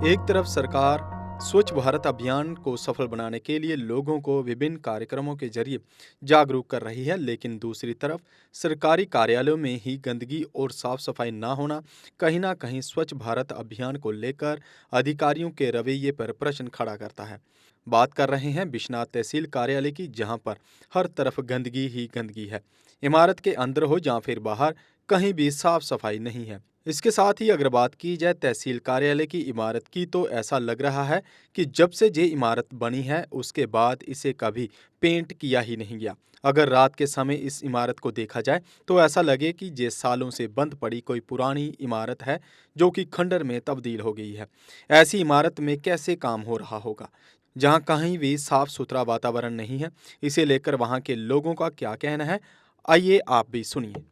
एक तरफ सरकार स्वच्छ भारत अभियान को सफल बनाने के लिए लोगों को विभिन्न कार्यक्रमों के जरिए जागरूक कर रही है, लेकिन दूसरी तरफ सरकारी कार्यालयों में ही गंदगी और साफ सफाई ना होना कहीं ना कहीं स्वच्छ भारत अभियान को लेकर अधिकारियों के रवैये पर प्रश्न खड़ा करता है। बात कर रहे हैं बिश्नाह तहसील कार्यालय की, जहां पर हर तरफ गंदगी ही गंदगी है। इमारत के अंदर हो या फिर बाहर, कहीं भी साफ सफाई नहीं है। इसके साथ ही अगर बात की जाए तहसील कार्यालय की इमारत की, तो ऐसा लग रहा है कि जब से ये इमारत बनी है उसके बाद इसे कभी पेंट किया ही नहीं गया। अगर रात के समय इस इमारत को देखा जाए तो ऐसा लगे कि ये सालों से बंद पड़ी कोई पुरानी इमारत है जो कि खंडर में तब्दील हो गई है। ऐसी इमारत में कैसे काम हो रहा होगा जहां कहीं भी साफ सुथरा वातावरण नहीं है। इसे लेकर वहां के लोगों का क्या कहना है, आइए आप भी सुनिए।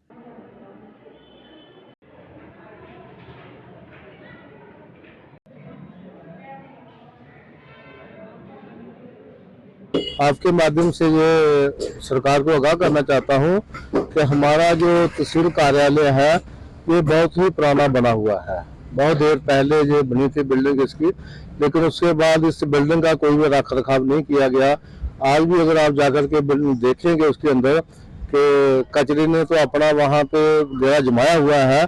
आपके माध्यम से ये सरकार को आगाह करना चाहता हूँ कि हमारा जो तहसील कार्यालय है ये बहुत ही पुराना बना हुआ है। बहुत देर पहले ये बनी थी बिल्डिंग इसकी, लेकिन उसके बाद इस बिल्डिंग का कोई भी रख रखाव नहीं किया गया। आज भी अगर आप जाकर के बिल्डिंग देखेंगे उसके अंदर कि कचरे ने तो अपना वहाँ पे डेरा जमाया हुआ है।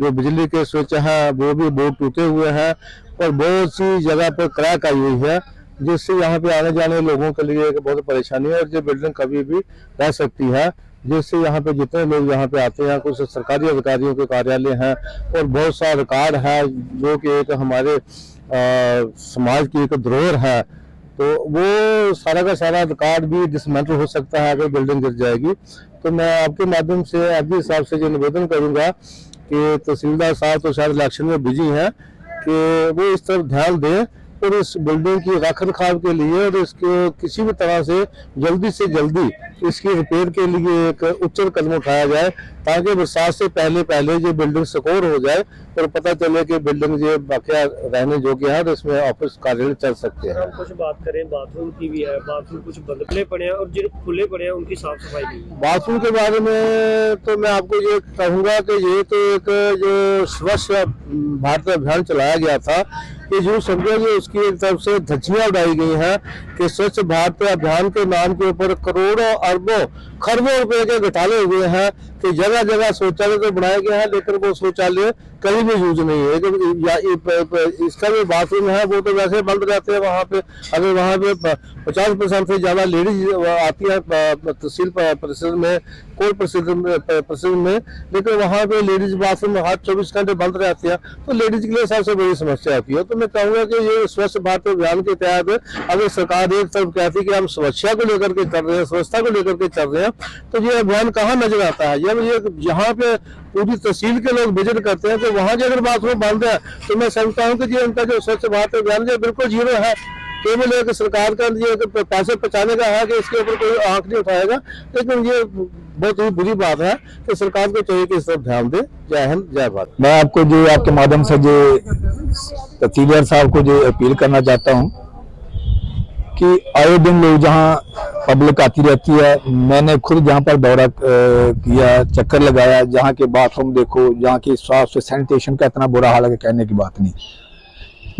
जो बिजली के स्विच है वो भी बोर्ड टूटे हुए हैं और बहुत सी जगह पर क्रैक आई हुई है, जिससे यहाँ पे आने जाने लोगों के लिए एक बहुत परेशानी है। और ये बिल्डिंग कभी भी रह सकती है, जिससे यहाँ पे जितने लोग यहाँ पे आते हैं, कुछ सरकारी अधिकारियों के कार्यालय हैं और बहुत सा रिकॉर्ड है जो कि एक हमारे समाज की एक धरोहर है, तो वो सारा का सारा रिकॉर्ड भी डिसमेंटल हो सकता है अगर बिल्डिंग गिर जाएगी। तो मैं आपके माध्यम से आपके हिसाब से ये निवेदन करूंगा कि तहसीलदार साहब तो शायद इलेक्शन में बिजी हैं कि वो इस तरफ ध्यान दें और इस बिल्डिंग की रख रखाव के लिए और इसके किसी भी तरह से जल्दी इसकी रिपेयर के लिए एक उच्च कदम उठाया जाए, ताकि बरसात से पहले पहले ये बिल्डिंग सिक्योर हो जाए और पता चले कि बिल्डिंग ये बाकिया रहने योग्य है और इसमें ऑफिस कार्यालय चल सकते हैं। हम कुछ बात करें बाथरूम की भी है, बाथरूम कुछ बंद पड़े हैं और जो खुले पड़े हैं उनकी साफ सफाई भी। बाथरूम के बारे में तो मैं आपको ये कहूँगा कि ये तो एक जो स्वच्छ भारत अभियान चलाया गया था, ये जो समझो कि उसकी एक तरफ से धज्जियां उड़ाई गई हैं कि स्वच्छ भारत अभियान के नाम के ऊपर करोड़ों अरबों खरबों रुपए के घोटाले हुए हैं कि जगह जगह शौचालय तो बनाया गया है, लेकिन वो शौचालय कहीं भी यूज नहीं है। इसका जो बाथरूम है वो तो वैसे बंद रहते हैं वहाँ पे। अगर वहाँ पे 50% से ज्यादा लेडीज आती है तहसील परिषद में, कोई परिषद में, लेकिन वहाँ पे लेडीज बाथरूम हर 24 घंटे बंद रहते हैं, तो लेडीज के लिए सबसे बड़ी समस्या आती है। तो मैं कहूँगा कि ये स्वच्छ भारत अभियान के तहत अगर सरकार एक तरफ कहती है कि हम स्वच्छता को लेकर के चल रहे हैं, स्वच्छता को लेकर के चल रहे हैं, तो ये अभियान कहाँ नजर आता है? जब ये यहाँ पे पूरी तहसील के लोग विजिट करते हैं तो वहाँ जो अगर बाथरूम बंद है तो मैं समझता हूँ कि ये उनका जो स्वच्छ भारत अभियान है बिल्कुल जीरो है। केवल एक सरकार का ये पैसे बचाने का है कि इसके ऊपर कोई आंख नहीं उठाएगा, लेकिन ये बहुत ही बुरी बात है कि सरकार को चाहिए कि इस तरफ ध्यान दे। जय हिंद, जय भारत। मैं आपको जो आपके माध्यम से जो तहसीलदार साहब को जो अपील करना चाहता हूँ कि आए दिन लोग जहाँ पब्लिक आती रहती है, मैंने खुद जहाँ पर दौरा किया, चक्कर लगाया, जहाँ के बाथरूम देखो, जहाँ की साफ सैनिटेशन का इतना बुरा हाल है कहने की बात नहीं।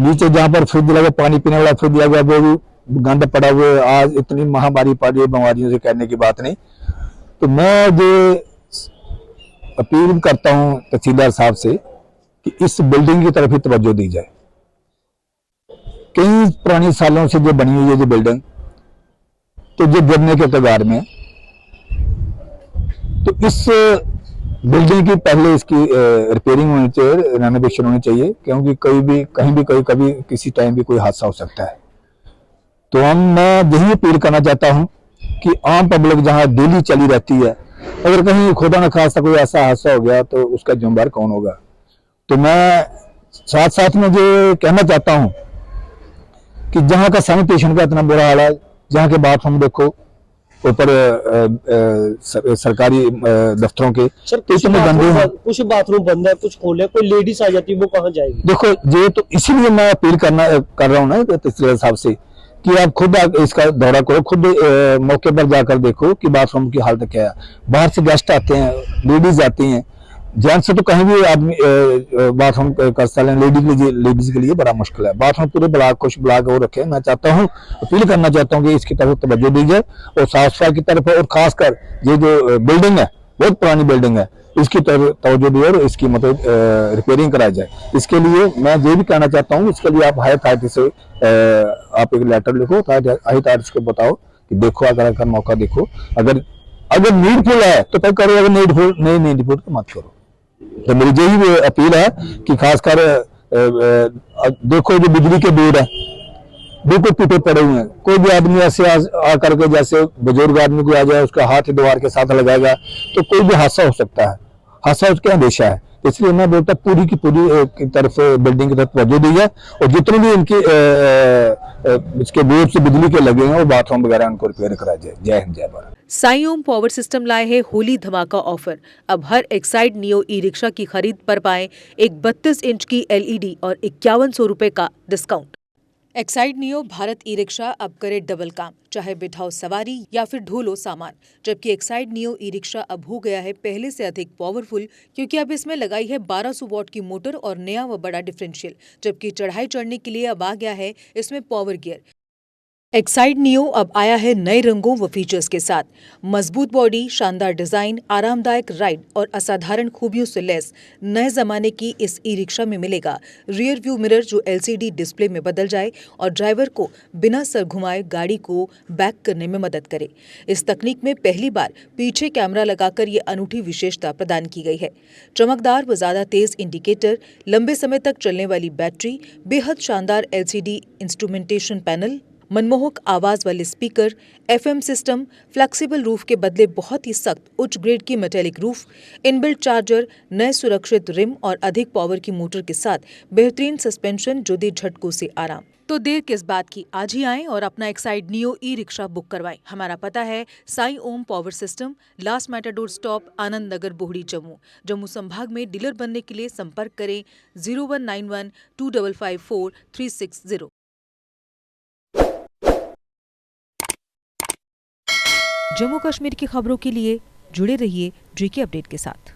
नीचे जहाँ पर फ्रिज लगा, पानी पीने वाला फ्रिज लगा, वो भी गंद पड़ा हुआ है। आज इतनी महामारी पड़ रही है बीमारियों से कहने की बात नहीं। तो मैं जो अपील करता हूँ तहसीलदार साहब से कि इस बिल्डिंग की तरफ ही तवज्जो दी जाए। कई पुरानी सालों से जो बनी हुई है जो बिल्डिंग, तो जो गिरने के कगार में, तो इस बिल्डिंग की पहले इसकी रिपेयरिंग होनी चाहिए, रेनोवेशन होनी चाहिए, क्योंकि कहीं भी कभी किसी टाइम भी कोई हादसा हो सकता है। तो मैं यही अपील करना चाहता हूं कि आम पब्लिक जहां डेली चली रहती है, अगर कहीं खुदा न खास्ता कोई ऐसा हादसा हो गया तो उसका जिम्मेदार कौन होगा? तो मैं साथ साथ में जो कहना चाहता हूं कि जहां का सैनिटेशन का इतना बुरा हाल है, जहां के बाथरूम देखो ऊपर सरकारी दफ्तरों के, सर कुछ बाथरूम बंद है, कुछ खोले, कोई लेडीज आ जाती है, वो कहाँ जाएगी? देखो ये तो इसीलिए मैं अपील कर रहा हूँ ना तहसीलदार साहब से कि आप खुद इसका दौरा करो, खुद मौके पर जाकर देखो कि बाथरूम की हालत क्या है। बाहर से गेस्ट आते हैं, लेडीज आती हैं, जेंट्स से तो कहीं भी आदमी बाथरूम कर सकते हैं, लेडीज के लिए बड़ा मुश्किल है। बाथरूम पूरे ब्लॉक कुछ ब्लॉक वो रखे। मैं चाहता हूँ, अपील करना चाहता हूँ कि इसकी तरफ तवज्जो दी जाए और साफ सफाई की तरफ, और खासकर ये जो बिल्डिंग है बहुत पुरानी बिल्डिंग है, इसकी तरफ तवज्जो दी और इसकी मतलब रिपेयरिंग कराई जाए। इसके लिए मैं ये भी कहना चाहता हूँ, इसके लिए आप हाई अथॉरिटी से आप एक लेटर लिखो, हाई अथॉरिटी को बताओ कि देखो, अगर मौका देखो, अगर नीडफुल है तो फिर करो, अगर नहीं नीडफुल तो मत करो। तो मेरी यही अपील है कि खासकर देखो जो बिजली के बोर्ड है बिल्कुल टूटे पड़े हुए हैं। कोई भी आदमी ऐसे आकर के, जैसे बुजुर्ग आदमी को आ जाए, उसका हाथ दीवार के साथ लगाएगा तो कोई भी हादसा हो सकता है, हादसा उसके अंदेशा है। इसलिए मैं बोलता पूरी की पूरी की तरफ बिल्डिंग की तरफ तवज्जो दी जाए और जितने भी इनके इसके बोर्ड से बिजली के लगे हैं वो बाथरूम वगैरह उनको रिपेयर कराया जाए। जय हिंद, जय भारत। साई ओम पावर सिस्टम लाए हैं होली धमाका ऑफर। अब हर एक्साइड नियो ई रिक्शा की खरीद पर पाएं एक 32 इंच की LED और 5100 रुपए का discount. Exide neo Bharat e rickshaw अब करे डबल काम, चाहे बिठाओ सवारी या फिर ढोलो सामान। जबकि एक्साइड नियो ई रिक्शा अब हो गया है पहले से अधिक पावरफुल, क्योंकि अब इसमें लगाई है 1200 वॉट की मोटर और नया व बड़ा डिफरेंशियल। जबकि चढ़ाई चढ़ने के लिए अब आ गया है इसमें पावर गियर। एक्साइड नियो अब आया है नए रंगों व फीचर्स के साथ। मजबूत बॉडी, शानदार डिजाइन, आरामदायक राइड और असाधारण खूबियों से लैस नए जमाने की इस ई रिक्शा में मिलेगा रियर व्यू मिरर जो LCD डिस्प्ले में बदल जाए और ड्राइवर को बिना सर घुमाए गाड़ी को बैक करने में मदद करे। इस तकनीक में पहली बार पीछे कैमरा लगाकर ये अनूठी विशेषता प्रदान की गई है। चमकदार व ज्यादा तेज इंडिकेटर, लंबे समय तक चलने वाली बैटरी, बेहद शानदार LCD इंस्ट्रूमेंटेशन पैनल, मनमोहक आवाज वाले speaker, FM system, flexible roof के बदले बहुत ही सख्त उच्च ग्रेड की मेटेलिक रूफ, इनबिल्ट चार्जर, नए सुरक्षित रिम और अधिक पावर की मोटर के साथ बेहतरीन सस्पेंशन जो दे झटकों से आराम। तो देर किस बात की, आज ही आएं और अपना Exide Neo e rickshaw book करवाएं। हमारा पता है Sai Om power system, last matador stop, Anand Nagar, Bohri, Jammu संभाग में। डीलर बनने के लिए संपर्क करें 0191 2554 360। जम्मू कश्मीर की खबरों के लिए जुड़े रहिए JK अपडेट के साथ।